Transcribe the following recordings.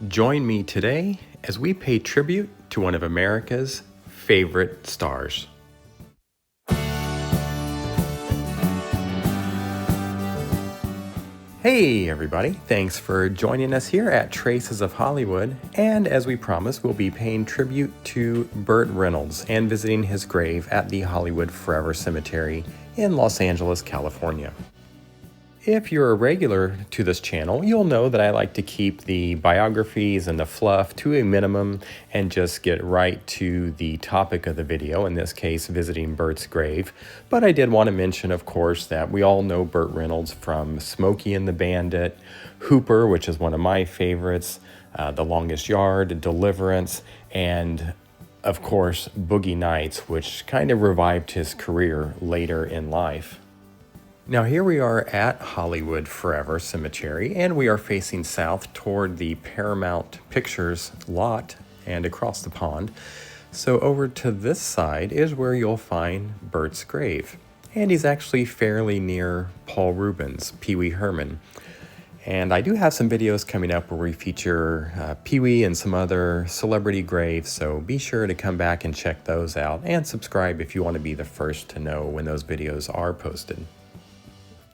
Join me today as we pay tribute to one of America's favorite stars. Hey everybody, thanks for joining us here at Traces of Hollywood, and as we promised, we'll be paying tribute to Burt Reynolds and visiting his grave at the Hollywood Forever Cemetery in Los Angeles, California. If you're a regular to this channel, you'll know that I like to keep the biographies and the fluff to a minimum and just get right to the topic of the video, in this case, visiting Burt's grave. But I did want to mention, of course, that we all know Burt Reynolds from Smokey and the Bandit, Hooper, which is one of my favorites, The Longest Yard, Deliverance, and of course, Boogie Nights, which kind of revived his career later in life. Now here we are at Hollywood Forever Cemetery, and we are facing south toward the Paramount Pictures lot and across the pond. So over to this side is where you'll find Burt's grave. And he's actually fairly near Paul Ruebens, Pee Wee Herman. And I do have some videos coming up where we feature Pee Wee and some other celebrity graves, so be sure to come back and check those out, and subscribe if you want to be the first to know when those videos are posted.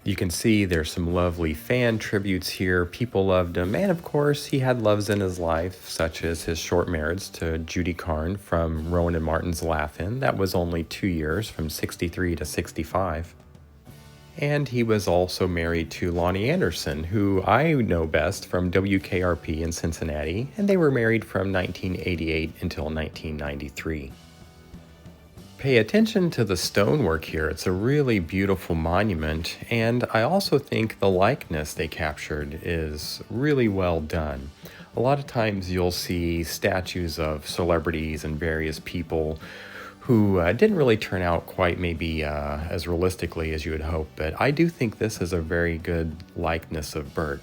You can see there's some lovely fan tributes here. People loved him, and of course he had loves in his life, such as his short marriage to Judy Carn from Rowan and Martin's Laugh-In. That was only 2 years, from 63 to 65. And he was also married to Lonnie Anderson, who I know best from WKRP in Cincinnati, and they were married from 1988 until 1993. Pay attention to the stonework here. It's a really beautiful monument, and I also think the likeness they captured is really well done. A lot of times you'll see statues of celebrities and various people who didn't really turn out quite maybe as realistically as you would hope, but I do think this is a very good likeness of Burt.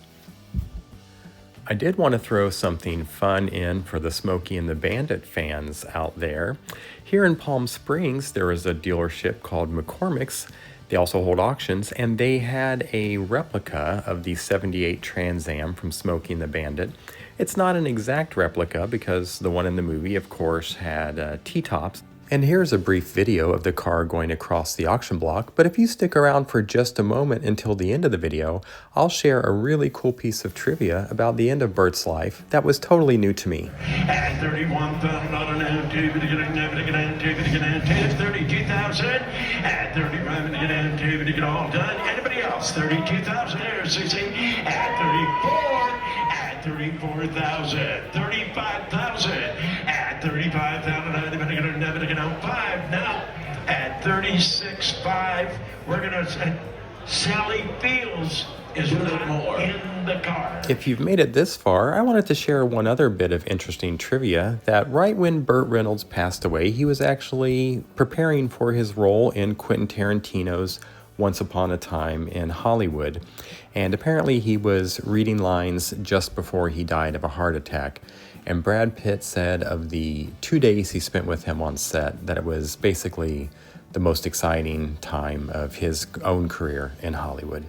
I did want to throw something fun in for the Smokey and the Bandit fans out there. Here in Palm Springs, there is a dealership called McCormick's. They also hold auctions, and they had a replica of the '78 Trans Am from Smokey and the Bandit. It's not an exact replica because the one in the movie, of course, had T-tops. And here's a brief video of the car going across the auction block, but if you stick around for just a moment until the end of the video, I'll share a really cool piece of trivia about the end of Burt's life that was totally new to me. At $32,000, at $35,000, to get all done. Anybody else? $32,000 or 16? At 34,000, 35,000, at 35,000, $5 now, at 36,500, we're gonna say Sally Fields is not more in the car. If you've made it this far, I wanted to share one other bit of interesting trivia, that right when Burt Reynolds passed away, he was actually preparing for his role in Quentin Tarantino's Once Upon a Time in Hollywood. And apparently he was reading lines just before he died of a heart attack. And Brad Pitt said of the 2 days he spent with him on set that it was basically the most exciting time of his own career in Hollywood.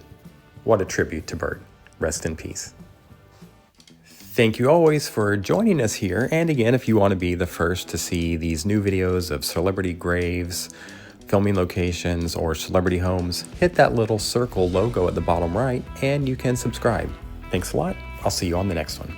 What a tribute to Burt. Rest in peace. Thank you always for joining us here. And again, if you want to be the first to see these new videos of celebrity graves, filming locations, or celebrity homes, hit that little circle logo at the bottom right and you can subscribe. Thanks a lot. I'll see you on the next one.